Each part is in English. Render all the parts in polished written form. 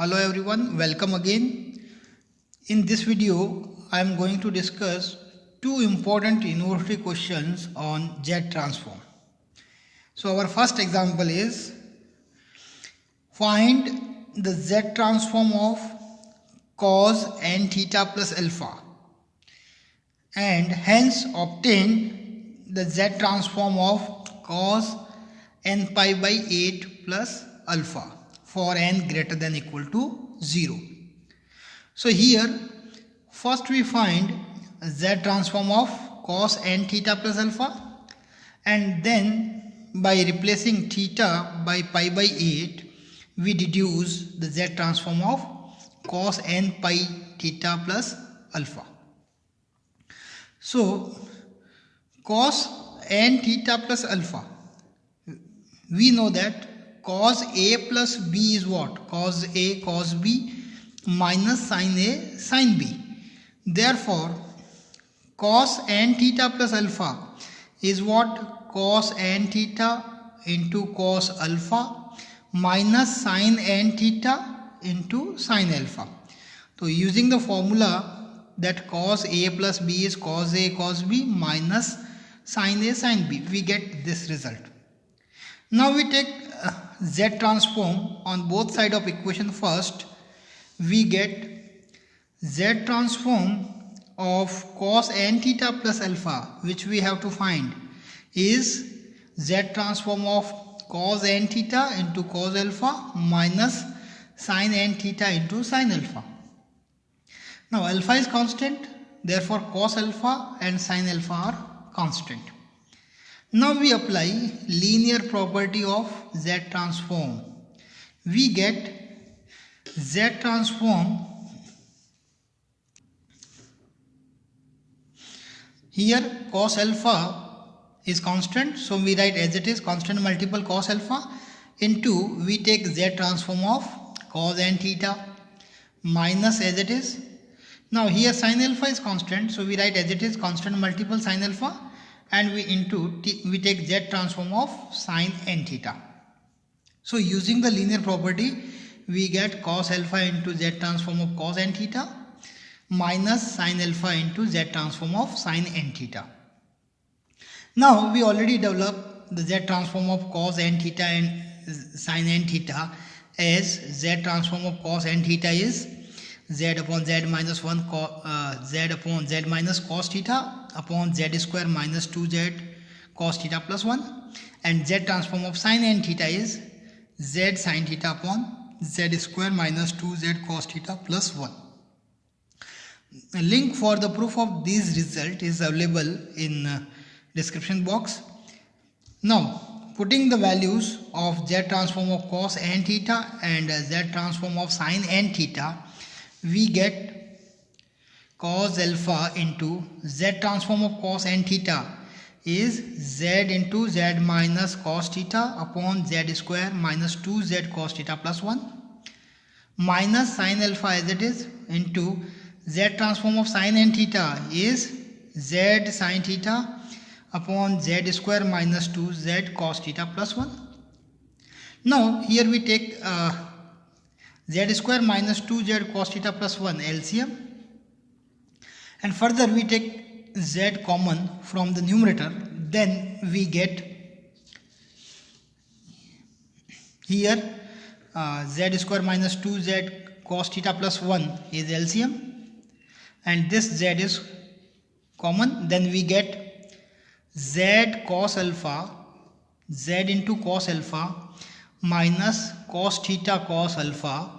Hello everyone, welcome again. In this video, I am going to discuss two important university questions on Z transform. So our first example is find the Z transform of cos n theta plus alpha and hence obtain the Z transform of cos n pi by 8 plus alpha for n greater than equal to 0. So here first we find Z transform of cos n theta plus alpha, and then by replacing theta by pi by 8 we deduce the Z transform of cos n pi theta plus alpha. So cos n theta plus alpha, we know that cos A plus B is what? Cos A cos B minus sin A sin B. Therefore, cos n theta plus alpha is what? Cos n theta into cos alpha minus sin n theta into sin alpha. So, using the formula that cos A plus B is cos A cos B minus sin A sin B, we get this result. Now we take Z transform on both sides of equation first. We get Z transform of cos n theta plus alpha, which we have to find, is Z transform of cos n theta into cos alpha minus sin n theta into sin alpha. Now alpha is constant, therefore cos alpha and sin alpha are constant. Now we apply linear property of Z transform. We get Z transform. Here cos alpha is constant, so we write as it is constant multiple cos alpha into we take Z transform of cos n theta minus as it is. Now here sin alpha is constant, so we write as it is constant multiple sin alpha, and we take Z transform of sin n theta. So using the linear property, we get cos alpha into Z transform of cos n theta minus sin alpha into Z transform of sin n theta. Now we already developed the Z transform of cos n theta and sin n theta as Z transform of cos n theta is Z upon Z minus 1 Z upon Z minus cos theta upon Z square minus 2Z cos theta plus 1, and Z transform of sin n theta is Z sin theta upon Z square minus 2Z cos theta plus 1. A link for the proof of this result is available in description box. Now putting the values of Z transform of cos n theta and Z transform of sin n theta, we get cos alpha into Z transform of cos n theta is Z into Z minus cos theta upon Z square minus 2Z cos theta plus 1 minus sin alpha as it is into Z transform of sin n theta is Z sin theta upon Z square minus 2Z cos theta plus 1. Now here we take Z square minus 2Z cos theta plus 1 LCM, and further we take Z common from the numerator, then we get here Z square minus 2Z cos theta plus 1 is LCM, and this Z is common, then we get Z cos alpha, Z into cos alpha minus cos theta cos alpha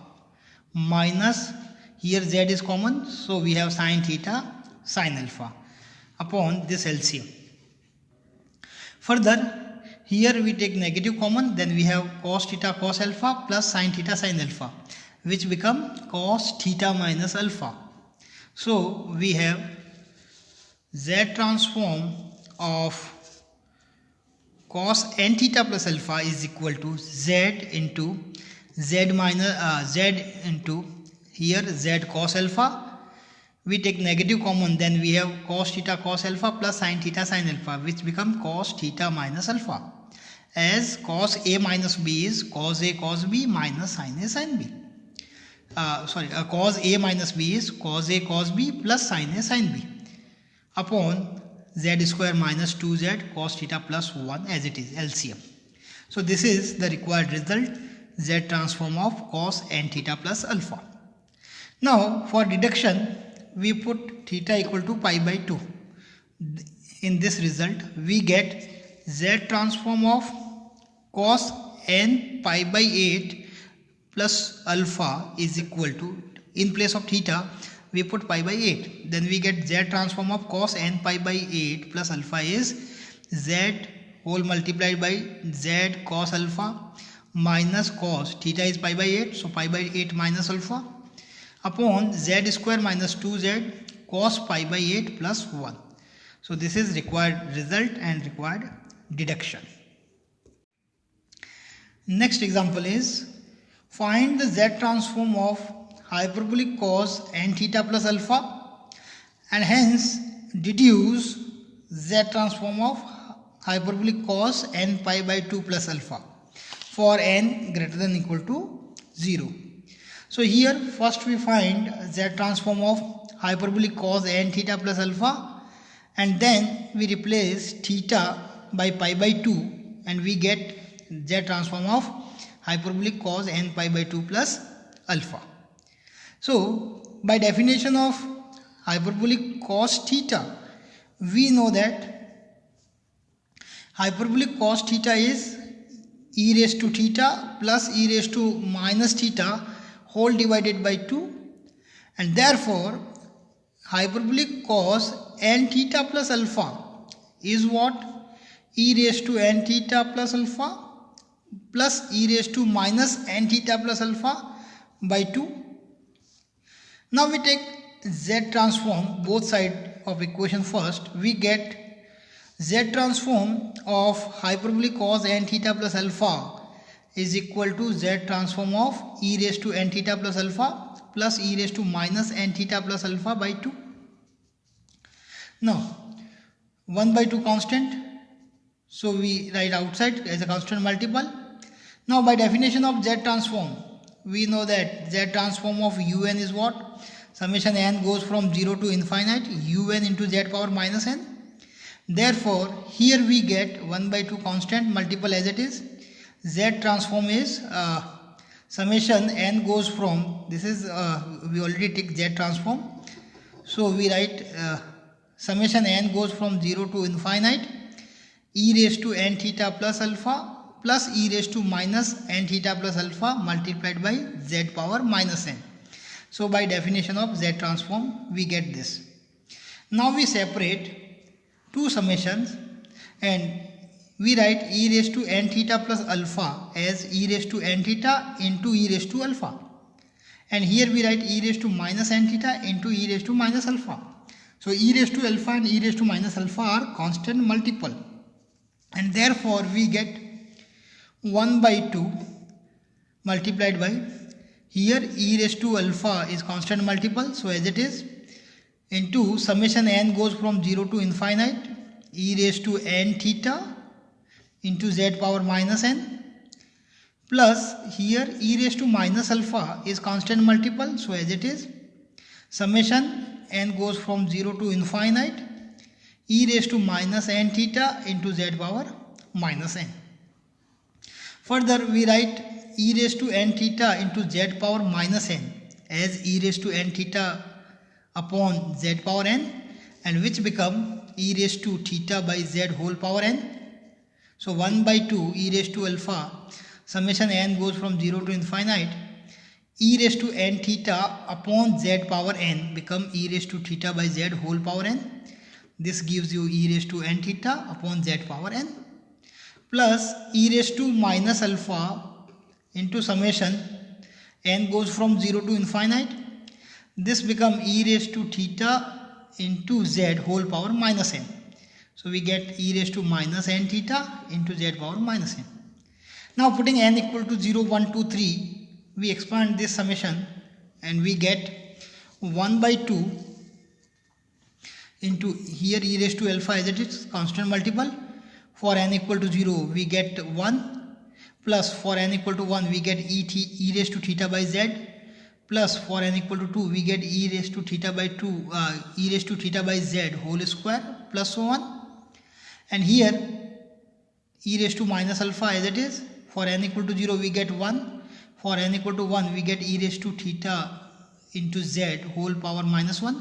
minus here Z is common, so we have sin theta sin alpha upon this LCM. Further here we take negative common, then we have cos theta cos alpha plus sin theta sin alpha, which become cos theta minus alpha. So we have Z transform of cos n theta plus alpha is equal to Z into Z minus Z into here Z cos alpha. We take negative common, then we have cos theta cos alpha plus sin theta sin alpha, which become cos theta minus alpha, as cos A minus B is cos A cos B minus sin A sin B. cos A minus B is cos A cos B plus sin A sin B upon z square minus 2z cos theta plus 1 as it is LCM. So this is the required result, z transform of cos n theta plus alpha. Now for deduction we put theta equal to pi by 2. In this result we get z transform of cos n pi by 8 plus alpha is equal to, in place of theta we put pi by 8, then we get z transform of cos n pi by 8 plus alpha is z whole multiplied by z cos alpha minus cos theta is pi by 8, so pi by 8 minus alpha upon z square minus 2z cos pi by 8 plus 1. So this is required result and required deduction. Next example is find the z transform of hyperbolic cos n theta plus alpha and hence deduce z transform of hyperbolic cos n pi by 2 plus alpha for n greater than equal to 0. So here first we find z transform of hyperbolic cos n theta plus alpha and then we replace theta by pi by 2 and we get z transform of hyperbolic cos n pi by 2 plus alpha. So by definition of hyperbolic cos theta we know that hyperbolic cos theta is e raised to theta plus e raised to minus theta whole divided by 2 and therefore hyperbolic cos n theta plus alpha is what? E raised to n theta plus alpha plus e raised to minus n theta plus alpha by 2. Now we take z transform both sides of equation first. We get z transform of hyperbolic cos n theta plus alpha is equal to z transform of e raised to n theta plus alpha plus e raised to minus n theta plus alpha by 2. Now 1 by 2 constant, so we write outside as a constant multiple. Now by definition of z transform we know that z transform of un is what? Summation n goes from 0 to infinite un into z power minus n. Therefore here we get 1 by 2 constant multiple as it is. Z transform is summation n goes from, this is we already take z transform, so we write summation n goes from 0 to infinite e raised to n theta plus alpha plus e raised to minus n theta plus alpha multiplied by z power minus n. So by definition of z transform we get this. Now we separate two summations and we write e raised to n theta plus alpha as e raised to n theta into e raised to alpha, and here we write e raised to minus n theta into e raised to minus alpha. So e raised to alpha and e raised to minus alpha are constant multiple and therefore we get 1 by 2 multiplied by, here e raised to alpha is constant multiple, so as it is, into summation n goes from 0 to infinite e raised to n theta into z power minus n plus here e raised to minus alpha is constant multiple, so as it is, summation n goes from 0 to infinite e raised to minus n theta into z power minus n. Further we write e raised to n theta into z power minus n as e raised to n theta upon z power n, and which become e raised to theta by z whole power n. So 1 by 2 e raised to alpha summation n goes from 0 to infinite e raised to n theta upon z power n become e raised to theta by z whole power n. This gives you e raised to n theta upon z power n plus e raised to minus alpha into summation n goes from 0 to infinite. This become e raised to theta into z whole power minus n. So we get e raised to minus n theta into z power minus n. Now putting n equal to 0, 1, 2, 3, we expand this summation and we get 1 by 2 into here e raised to alpha as it is constant multiple. For n equal to 0 we get 1 plus for n equal to 1 we get e raised to theta by z plus for n equal to 2 we get e raised to theta by 2 e raised to theta by z whole square plus so on. And here e raised to minus alpha as it is. For n equal to 0 we get 1. For n equal to 1 we get e raised to theta into z whole power minus 1.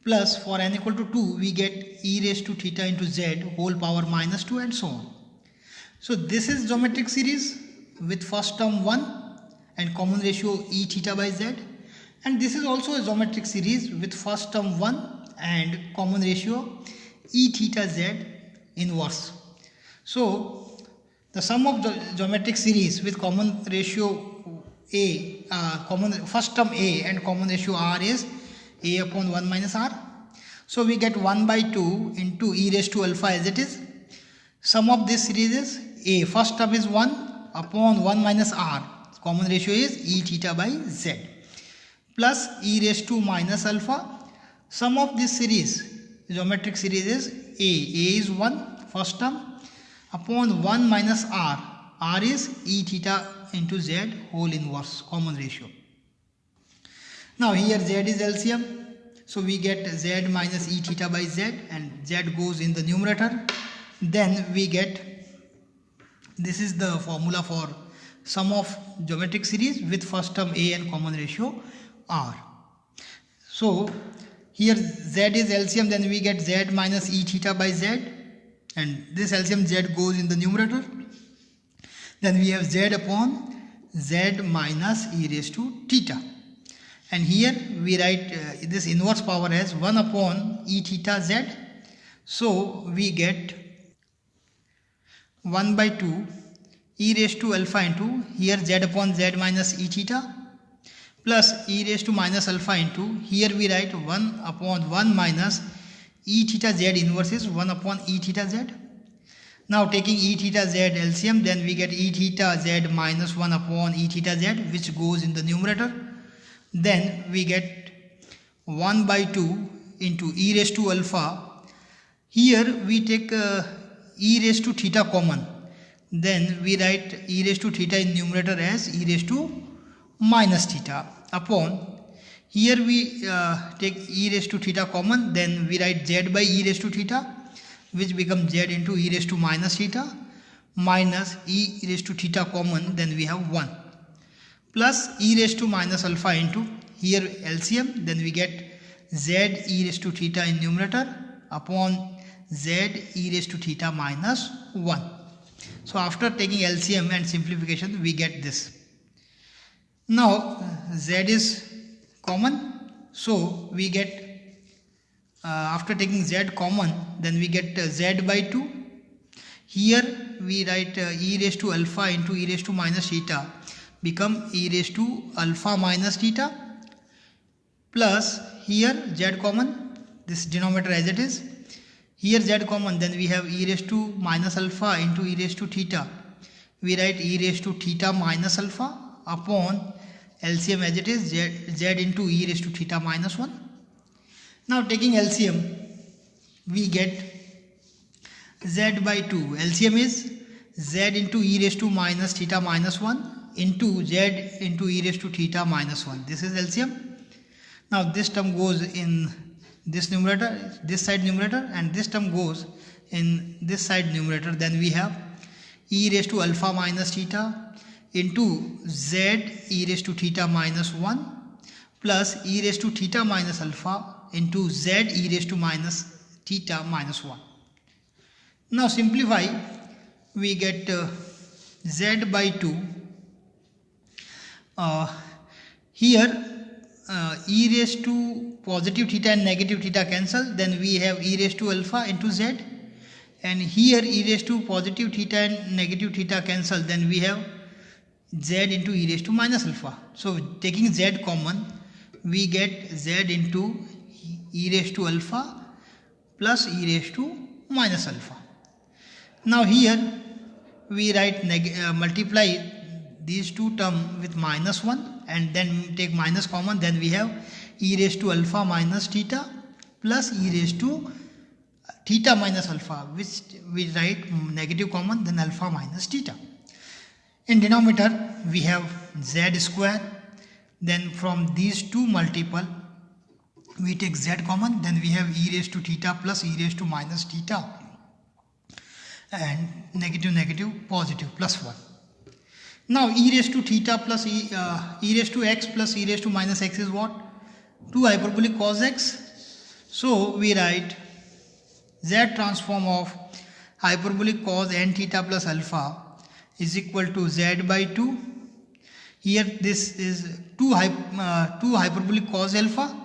Plus for n equal to 2 we get e raised to theta into z whole power minus 2 and so on. So this is geometric series with first term 1 and common ratio e theta by z, and this is also a geometric series with first term 1 and common ratio e theta z inverse. So the sum of geometric series with common ratio a first term a and common ratio r is a upon 1 minus r. So we get 1 by 2 into e raised to alpha as it is. Sum of this series is a, first term is 1 upon 1 minus r, common ratio is e theta by z, plus e raised to minus alpha. Sum of this series, geometric series is a is 1 first term upon 1 minus r is e theta into z whole inverse, common ratio. Now here z is LCM, so we get z minus e theta by z and z goes in the numerator. Then we get, this is the formula for sum of geometric series with first term a and common ratio r. So here z is LCM, then we get z minus e theta by z, and this LCM z goes in the numerator. Then we have z upon z minus e raised to theta, and here we write this inverse power as 1 upon e theta z. So we get 1 by 2 e raised to alpha into, here z upon z minus e theta, plus e raised to minus alpha into, here we write 1 upon 1 minus e theta z inverse is 1 upon e theta z. Now taking e theta z LCM, then we get e theta z minus 1 upon e theta z, which goes in the numerator. Then we get 1 by 2 into e raised to alpha. Here we take e raised to theta common, then we write e raised to theta in numerator as e raised to minus theta upon, here we take e raised to theta common, then we write z by e raised to theta, which becomes z into e raised to minus theta, minus e raised to theta common, then we have 1, plus e raised to minus alpha into, here LCM, then we get z e raised to theta in numerator upon z e raised to theta minus 1. So after taking LCM and simplification we get this. Now z is common, so we get after taking z common, then we get z by 2. Here we write e raised to alpha into e raised to minus theta become e raised to alpha minus theta, plus here z common, this denominator as it is. Here z common, then we have e raised to minus alpha into e raised to theta. We write e raised to theta minus alpha upon LCM as it is, z into e raised to theta minus 1. Now taking LCM, we get z by 2. LCM is z into e raised to minus theta minus 1 into z into e raised to theta minus 1. This is LCM. Now this term goes in this numerator, this side numerator, and this term goes in this side numerator. Then we have e raised to alpha minus theta into z e raised to theta minus 1 plus e raised to theta minus alpha into z e raised to minus theta minus 1. Now simplify, we get z by 2. Here e raised to positive theta and negative theta cancel, then we have e raised to alpha into z, and here e raised to positive theta and negative theta cancel, then we have z into e raised to minus alpha. So taking z common, we get z into e raised to alpha plus e raised to minus alpha. Now here we write multiply these two terms with minus 1 and then take minus common, then we have e raised to alpha minus theta plus e raised to theta minus alpha, which we write negative common, then alpha minus theta. In denominator we have z square Then from these two multiple, we take z common, then we have e raised to theta plus e raised to minus theta, and negative negative positive plus 1. Now e raised to theta plus e raised to x plus e raised to minus x is what? 2 hyperbolic cos x. So we write z transform of hyperbolic cos n theta plus alpha is equal to z by 2. Here this is 2 hyperbolic cos alpha.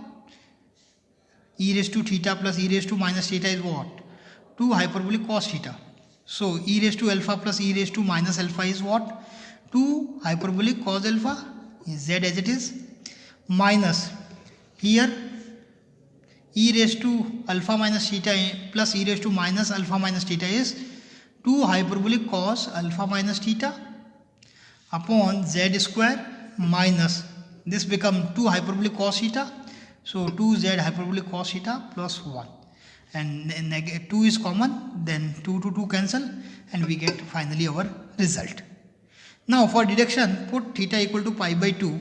E raised to theta plus e raised to minus theta is what? 2 hyperbolic cos theta. So e raised to alpha plus e raised to minus alpha is what? 2 hyperbolic cos alpha is z as it is, minus here e raised to alpha minus theta plus e raised to minus alpha minus theta is 2 hyperbolic cos alpha minus theta upon z square minus this become 2 hyperbolic cos theta. So 2z hyperbolic cos theta plus 1, and 2 is common, then 2 to 2 cancel, and we get finally our result. Now for deduction, put theta equal to pi by 2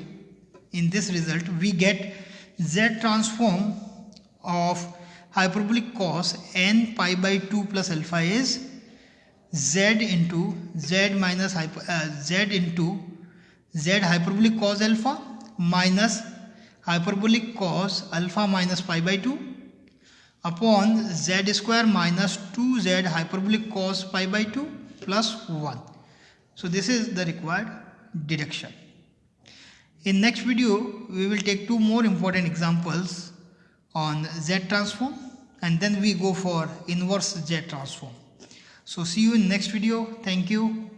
in this result. We get z transform of hyperbolic cos n pi by 2 plus alpha is z into z minus z into z hyperbolic cos alpha minus hyperbolic cos alpha minus pi by 2 upon z square minus 2z hyperbolic cos pi by 2 plus 1. So this is the required deduction. In next video, we will take 2 more important examples on z transform, and then we go for inverse z transform. So see you in next video. Thank you.